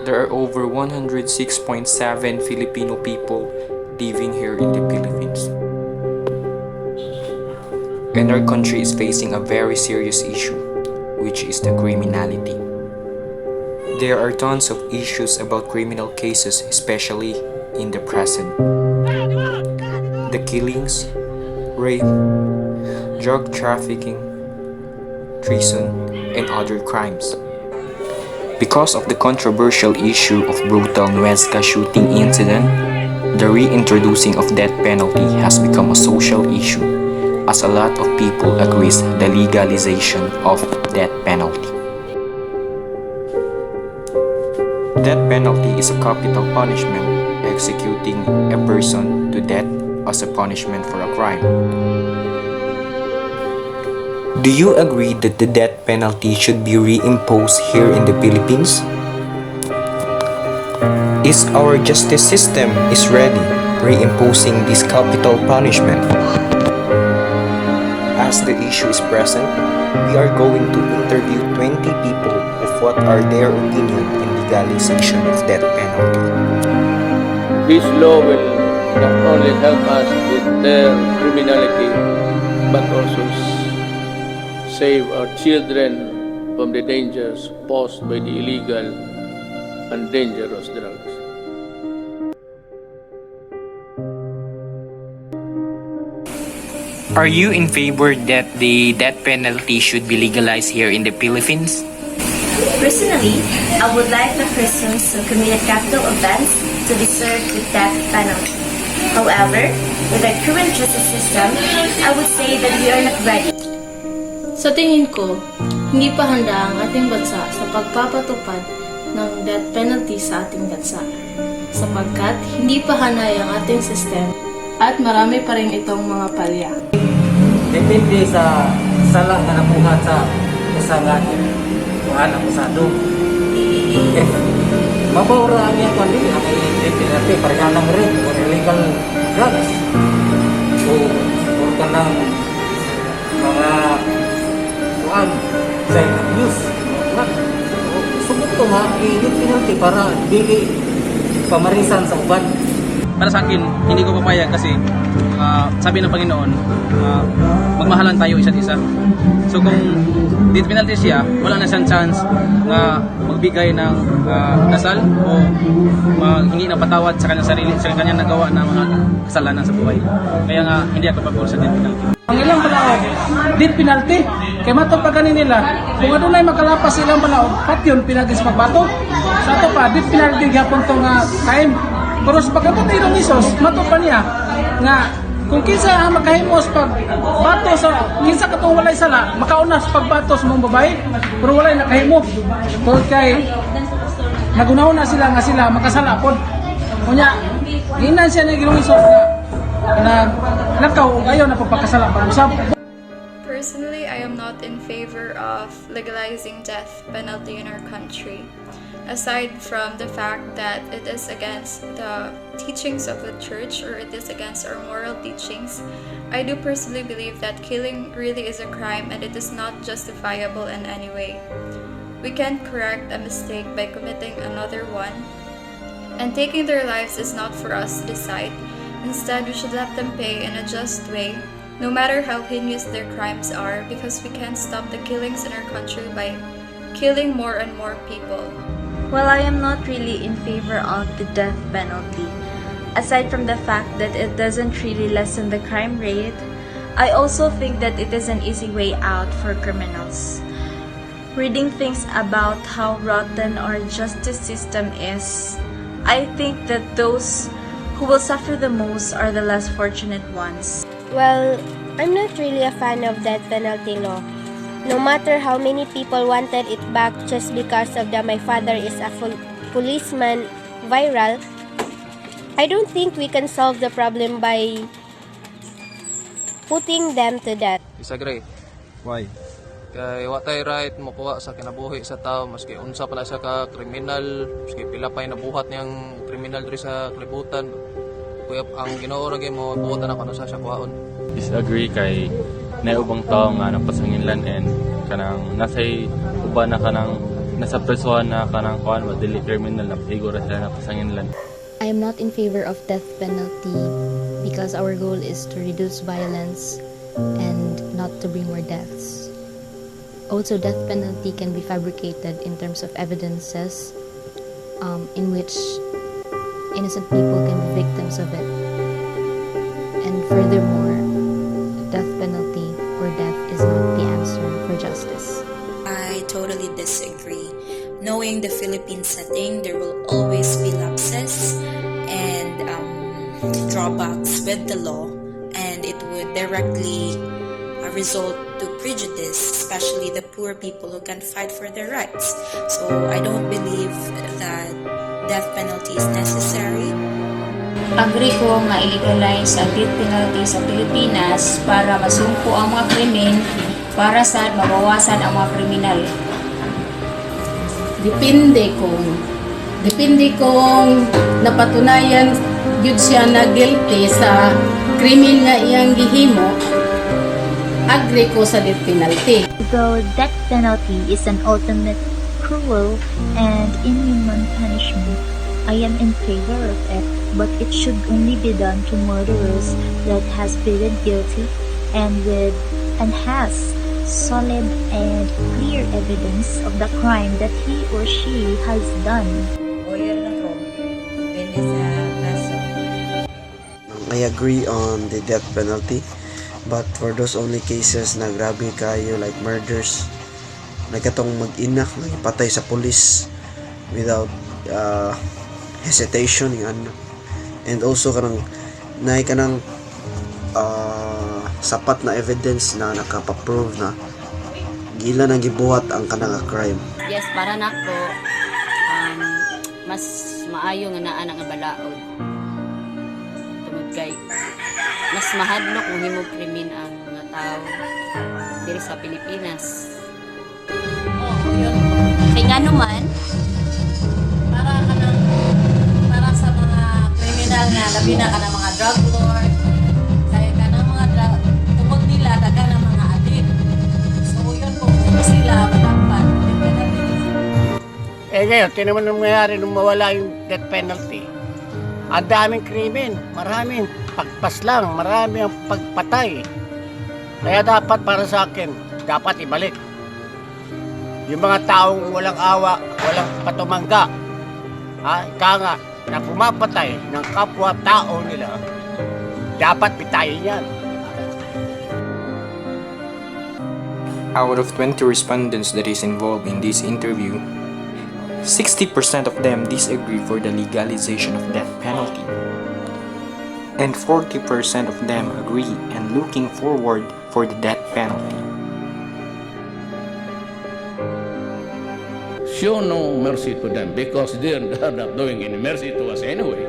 There are over 106.7 Filipino people living here in the Philippines. And our country is facing a very serious issue, which is the criminality. There are tons of issues about criminal cases, especially in the present. The killings, rape, drug trafficking, treason, and other crimes. Because of the controversial issue of brutal Nuesca shooting incident, the reintroducing of death penalty has become a social issue, as a lot of people agrees the legalization of death penalty. Death penalty is a capital punishment, executing a person to death as a punishment for a crime. Do you agree that the death penalty should be reimposed here in the Philippines? Is our justice system ready reimposing this capital punishment? As the issue is present, we are going to interview 20 people of what are their opinion in legalization of death penalty. This law will not only help us deter criminality, but also save our children from the dangers posed by the illegal and dangerous drugs. Are you in favor that the death penalty should be legalized here in the Philippines? Personally, I would like the persons who committed capital offense to be served with death penalty. However, with our current justice system, I would say that we are not ready. Sa tingin ko, hindi pa handa ang ating bansa sa pagpapatupad ng death penalty sa ating bansa, sapagkat hindi pa hanay ang ating sistema at marami pa rin itong mga palya. Depende sa sala na nabuhat sa kasalan kuhan ang usado. Mabawra ang iyang kundi ang penalty pareha ng rape o illegal drugs o ka ng mga kuhan child abuse. Subok to nga i-death penalty para dili pamarisan sa uban. Para sa akin, hindi ko papayag kasi sabi ng Panginoon, magmahalan tayo isa't isa. So kung death penalty siya, wala na siyang chance na magbigay ng dasal o maghingi ng patawad sa kanyang sarili, sa kanyang nagawa na mga kasalanan sa buhay. Kaya nga, hindi ako pabor sa death penalty. Ang ilang palaog, death penalty, kaya matupaganin nila, kung ano na makalapas ilang palaog, pat yun pinagis magbato. Sa ito pa, death penalty gapon to nga time. Pero sa pagkapatay ng Isos, matupa niya nga kung kinsa ang makahimos pag bato sa kinsa katong walay sala, makauna sa pagbato sa mga babae, pero walay nakahimo. Tungod kay nagunaw na sila nga sila makasala pod. Kunya, ginan siya ni Ginoong Isos na nakaw ug ayaw na pagpakasala pag-usab. Personally, I am not in favor of legalizing death penalty in our country. Aside from the fact that it is against the teachings of the church or it is against our moral teachings, I do personally believe that killing really is a crime and it is not justifiable in any way. We can't correct a mistake by committing another one, and taking their lives is not for us to decide. Instead, we should let them pay in a just way, no matter how heinous their crimes are, because we can't stop the killings in our country by killing more and more people. Well, I am not really in favor of the death penalty. Aside from the fact that it doesn't really lessen the crime rate, I also think that it is an easy way out for criminals. Reading things about how rotten our justice system is, I think that those who will suffer the most are the less fortunate ones. Well, I'm not really a fan of death penalty law. No matter how many people wanted it back just because of the "my father is a policeman" viral, I don't think we can solve the problem by putting them to death. Disagree. Why? Kay watay right mo kuha sa kinabuhi sa tao, maski unsa pala siya ka kriminal, maski pila pa nabuhat niyang kriminal diri sa kalibutan. Kuya ang Ginoo ra gyud mo buotan ako sa siya kuhaon. Disagree kay naubang tao nga napasanginlan and kanang nasay uban na kanang nasa person na kanang kuan mo dili criminal na figure sila na pasanginlan. I am not in favor of death penalty because our goal is to reduce violence and not to bring more deaths. Also, death penalty can be fabricated in terms of evidences in which innocent people can be victims of it. And furthermore, death penalty or death is not the answer for justice. I totally disagree. Knowing the Philippine setting, there will always be lapses and drawbacks with the law, and it would directly result to prejudice, especially the poor people who can fight for their rights. So I don't believe that death penalty is necessary. Agree ko nga i-legalize ang death penalty sa Pilipinas para masumpo ang mga krimen para sa mabawasan ang mga kriminal. Depende kung napatunayan gyud siya na guilty sa krimen nga iyang gihimo, agree ko sa death penalty. Though death penalty is an ultimate cruel and inhuman punishment, I am in favor of it, but it should only be done to murderers that has pleaded guilty and has solid and clear evidence of the crime that he or she has done. I agree on the death penalty, but for those only cases na grabe kayo like murders, like katong mag-inak patay sa pulis without hesitation yan. And also kanang naay kanang sapat na evidence na nakapaprove na gila nang gibuhat ang kanang crime. Yes, para nako mas maayo nga naa nga balaod. Tungod kay mas mahadlok kung himo krimen ang mga tao diri sa Pilipinas. Yun. Kay nga naman Para sa mga kriminal na labi na kanang mga drug lord, kaya kanang mga tungod nila daga ng mga adik. So yun po sila dapat Ngayon, tinaman nung nangyayari nung mawala yung death penalty. Ang daming krimen, maraming pagpaslang, maraming pagpatay. Kaya dapat para sa akin, dapat ibalik. Yung mga taong walang awa, walang patumangga, ika nga, na pumapatay ng kapwa-tao nila, dapat pitayin yan. Out of 20 respondents that is involved in this interview, 60% of them disagree for the legalization of death penalty, and 40% of them agree and looking forward for the death penalty. Show no mercy to them because they're not doing any mercy to us anyway.